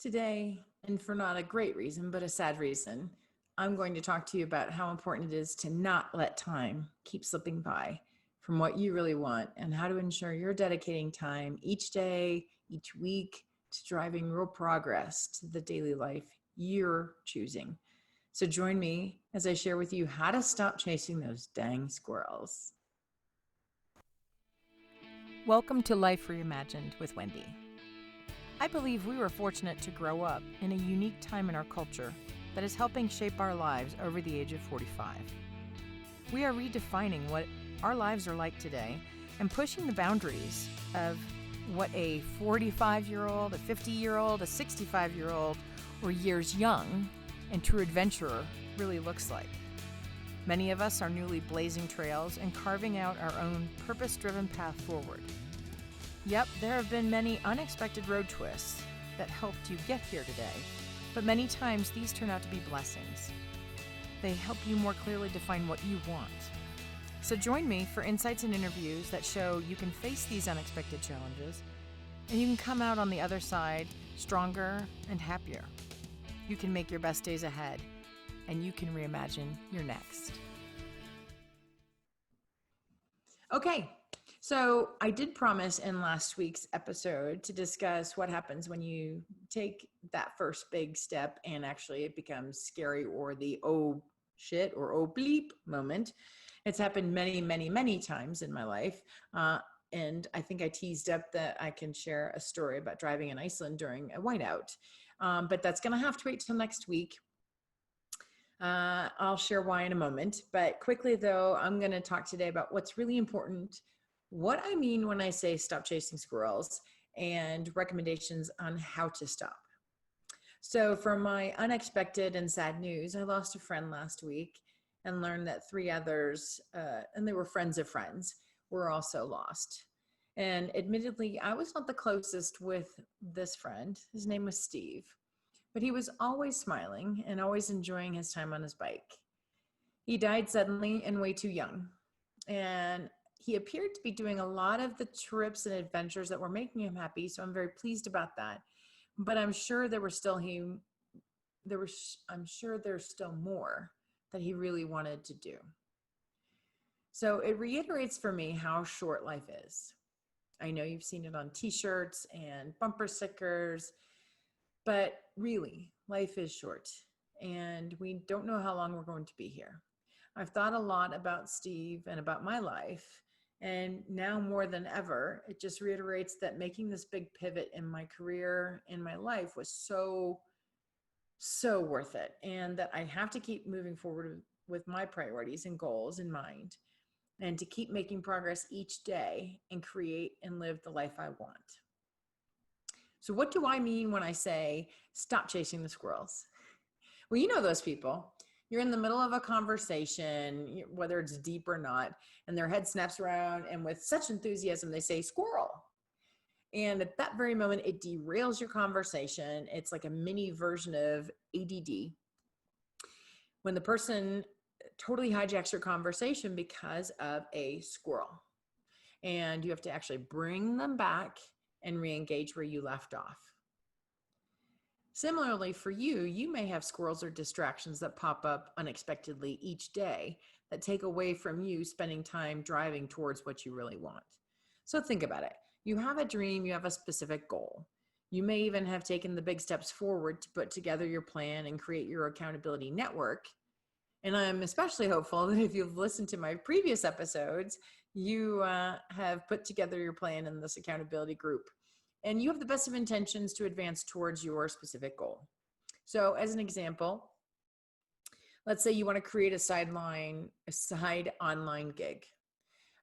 Today, and for not a great reason, but a sad reason, I'm going to talk to you about how important it is to not let time keep slipping by from what you really want and how to ensure you're dedicating time each day, each week to driving real progress to the daily life you're choosing. So join me as I share with you how to stop chasing those dang squirrels. Welcome to Life Reimagined with Wendy. I believe we were fortunate to grow up in a unique time in our culture that is helping shape our lives over the age of 45. We are redefining what our lives are like today and pushing the boundaries of what a 45-year-old, a 50-year-old, a 65-year-old, or years young and true adventurer really looks like. Many of us are newly blazing trails and carving out our own purpose-driven path forward. Yep, there have been many unexpected road twists that helped you get here today, but many times these turn out to be blessings. They help you more clearly define what you want. So join me for insights and interviews that show you can face these unexpected challenges and you can come out on the other side stronger and happier. You can make your best days ahead and you can reimagine your next. Okay. So I did promise in last week's episode to discuss what happens when you take that first big step and actually it becomes scary or the oh shit or oh bleep moment. It's happened many, many, many times in my life. And I think I teased up that I can share a story about driving in Iceland during a whiteout. But that's going to have to wait till next week. I'll share why in a moment. But quickly though, I'm going to talk today about what's really important, what I mean when I say stop chasing squirrels, and recommendations on how to stop. So for my unexpected and sad news, I lost a friend last week and learned that three others, and they were friends of friends, were also lost. And admittedly, I was not the closest with this friend. His name was Steve, but he was always smiling and always enjoying his time on his bike. He died suddenly and way too young. And he appeared to be doing a lot of the trips and adventures that were making him happy. So I'm very pleased about that. But I'm sure there's still more that he really wanted to do. So it reiterates for me how short life is. I know you've seen it on t-shirts and bumper stickers, but really life is short and we don't know how long we're going to be here. I've thought a lot about Steve and about my life. And now more than ever, it just reiterates that making this big pivot in my career, in my life was so worth it. And that I have to keep moving forward with my priorities and goals in mind and to keep making progress each day and create and live the life I want. So what do I mean when I say stop chasing the squirrels? Well, you know those people. You're in the middle of a conversation, whether it's deep or not, and their head snaps around and with such enthusiasm, they say squirrel. And at that very moment, it derails your conversation. It's like a mini version of ADD. When the person totally hijacks your conversation because of a squirrel. And you have to actually bring them back and re-engage where you left off. Similarly, for you, you may have squirrels or distractions that pop up unexpectedly each day that take away from you spending time driving towards what you really want. So think about it. You have a dream, you have a specific goal. You may even have taken the big steps forward to put together your plan and create your accountability network. And I'm especially hopeful that if you've listened to my previous episodes, you have put together your plan in this accountability group. And you have the best of intentions to advance towards your specific goal. So as an example, let's say you want to create a side online gig.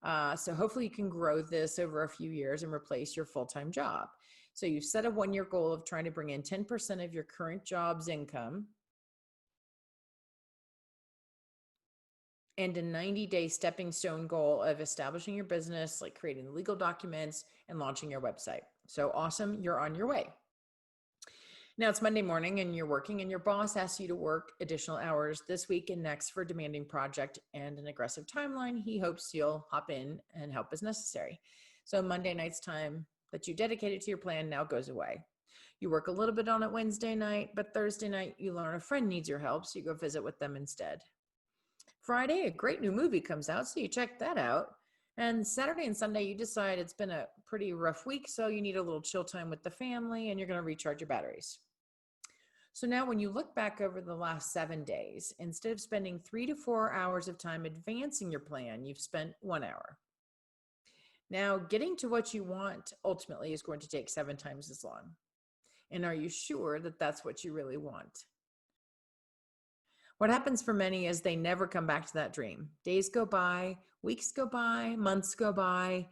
So hopefully you can grow this over a few years and replace your full-time job. So you've set a 1-year goal of trying to bring in 10% of your current job's income and a 90-day stepping stone goal of establishing your business, like creating the legal documents and launching your website. So awesome, you're on your way. Now it's Monday morning and you're working and your boss asks you to work additional hours this week and next for a demanding project and an aggressive timeline. He hopes you'll hop in and help as necessary. So Monday night's time that you dedicated to your plan now goes away. You work a little bit on it Wednesday night, but Thursday night you learn a friend needs your help, so you go visit with them instead. Friday, a great new movie comes out, so you check that out. And Saturday and Sunday, you decide it's been a pretty rough week, so you need a little chill time with the family and you're going to recharge your batteries. So now when you look back over the last 7 days, instead of spending 3 to 4 hours of time advancing your plan, you've spent 1 hour. Now, getting to what you want ultimately is going to take 7 times as long. And are you sure that that's what you really want? What happens for many is they never come back to that dream. Days go by, weeks go by, months go by,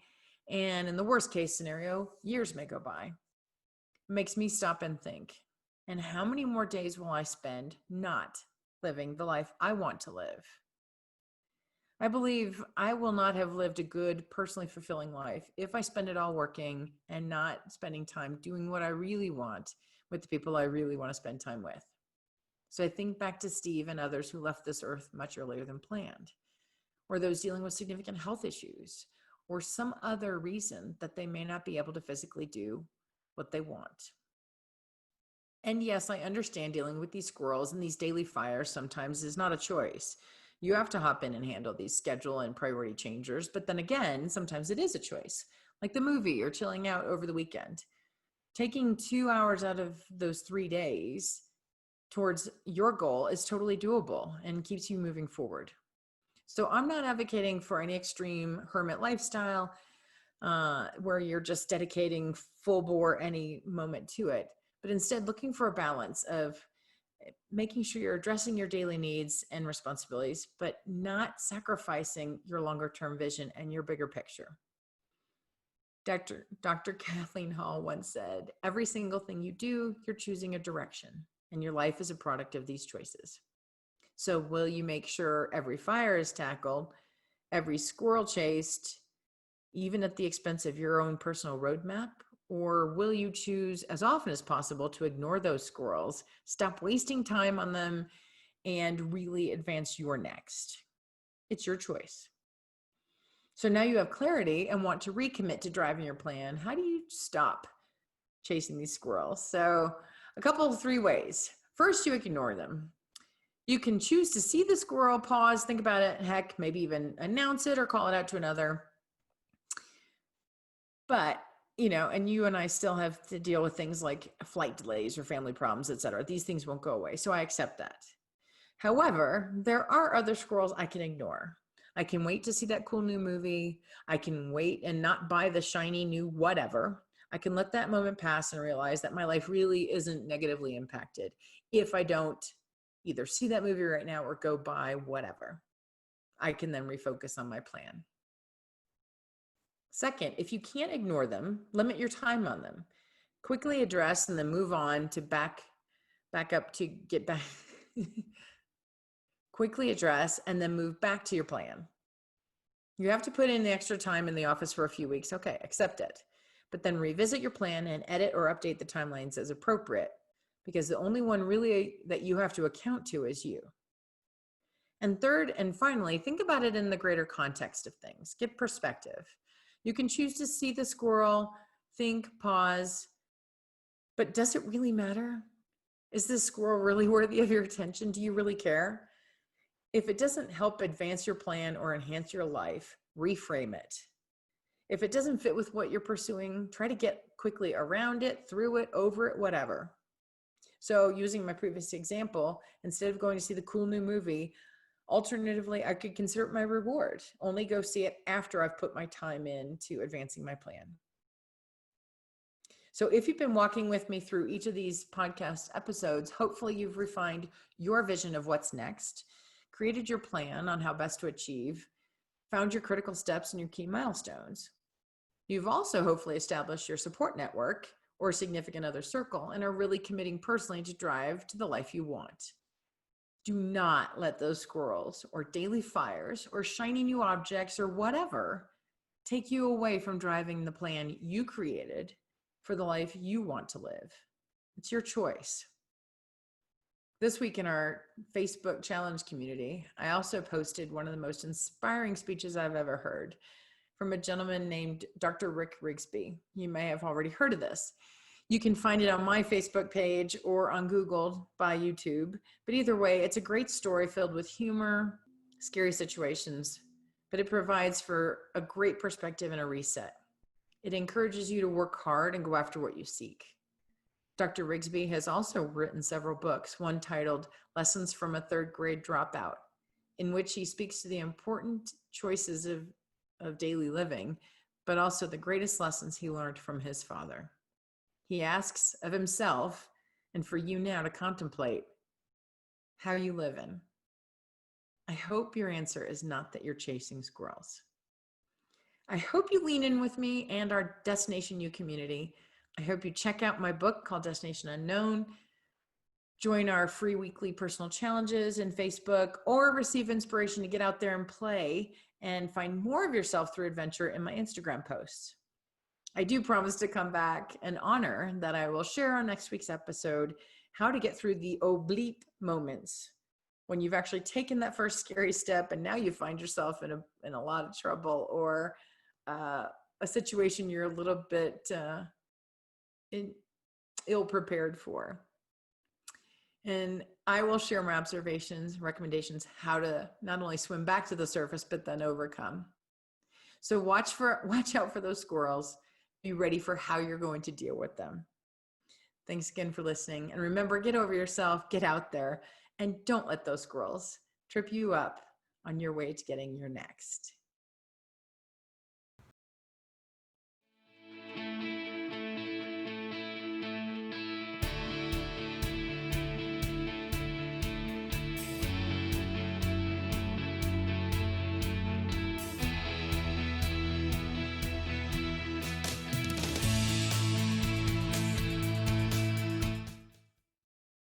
and in the worst case scenario, years may go by. It makes me stop and think, and how many more days will I spend not living the life I want to live? I believe I will not have lived a good, personally fulfilling life if I spend it all working and not spending time doing what I really want with the people I really want to spend time with. So I think back to Steve and others who left this earth much earlier than planned, or those dealing with significant health issues, or some other reason that they may not be able to physically do what they want. And yes, I understand dealing with these squirrels and these daily fires sometimes is not a choice. You have to hop in and handle these schedule and priority changers, but then again, sometimes it is a choice, like the movie or chilling out over the weekend. Taking 2 hours out of those 3 days towards your goal is totally doable and keeps you moving forward. So I'm not advocating for any extreme hermit lifestyle where you're just dedicating full bore any moment to it, but instead looking for a balance of making sure you're addressing your daily needs and responsibilities, but not sacrificing your longer term vision and your bigger picture. Dr. Kathleen Hall once said, every single thing you do, you're choosing a direction, and your life is a product of these choices. So will you make sure every fire is tackled, every squirrel chased, even at the expense of your own personal roadmap? Or will you choose as often as possible to ignore those squirrels, stop wasting time on them, and really advance your next? It's your choice. So now you have clarity and want to recommit to driving your plan. How do you stop chasing these squirrels? So a couple of 3 ways. First, you ignore them. You can choose to see the squirrel, pause, think about it, heck, maybe even announce it or call it out to another. But, and you and I still have to deal with things like flight delays or family problems, et cetera. These things won't go away. So I accept that. However, there are other squirrels I can ignore. I can wait to see that cool new movie. I can wait and not buy the shiny new whatever. I can let that moment pass and realize that my life really isn't negatively impacted if I don't either see that movie right now or go buy whatever. I can then refocus on my plan. Second, if you can't ignore them, limit your time on them. Quickly address and then move on to back up to get back. Quickly address and then move back to your plan. You have to put in the extra time in the office for a few weeks. Okay, accept it. But then revisit your plan and edit or update the timelines as appropriate, because the only one really that you have to account to is you. And third and finally, think about it in the greater context of things. Get perspective. You can choose to see the squirrel, think, pause, but does it really matter? Is this squirrel really worthy of your attention? Do you really care? If it doesn't help advance your plan or enhance your life, reframe it. If it doesn't fit with what you're pursuing, try to get quickly around it, through it, over it, whatever. So using my previous example, instead of going to see the cool new movie, alternatively, I could consider it my reward. Only go see it after I've put my time into advancing my plan. So if you've been walking with me through each of these podcast episodes, hopefully you've refined your vision of what's next, created your plan on how best to achieve, found your critical steps and your key milestones. You've also hopefully established your support network or significant other circle and are really committing personally to drive to the life you want. Do not let those squirrels or daily fires or shiny new objects or whatever take you away from driving the plan you created for the life you want to live. It's your choice. This week in our Facebook challenge community, I also posted one of the most inspiring speeches I've ever heard from a gentleman named Dr. Rick Rigsby. You may have already heard of this. You can find it on my Facebook page or on Google by YouTube. But either way, it's a great story filled with humor, scary situations, but it provides for a great perspective and a reset. It encourages you to work hard and go after what you seek. Dr. Rigsby has also written several books, one titled Lessons from a Third Grade Dropout, in which he speaks to the important choices of daily living, but also the greatest lessons he learned from his father. He asks of himself and for you now to contemplate how you live in. I hope your answer is not that you're chasing squirrels. I hope you lean in with me and our Destination U community. I hope you check out my book called Destination Unknown, join our free weekly personal challenges in Facebook, or receive inspiration to get out there and play and find more of yourself through adventure in my Instagram posts. I do promise to come back and honor that I will share on next week's episode how to get through the oblique moments when you've actually taken that first scary step and now you find yourself in a lot of trouble, or a situation you're a little bit ill prepared for. And I will share my observations, recommendations, how to not only swim back to the surface, but then overcome. So watch out for those squirrels. Be ready for how you're going to deal with them. Thanks again for listening. And remember, get over yourself, get out there, and don't let those squirrels trip you up on your way to getting your next.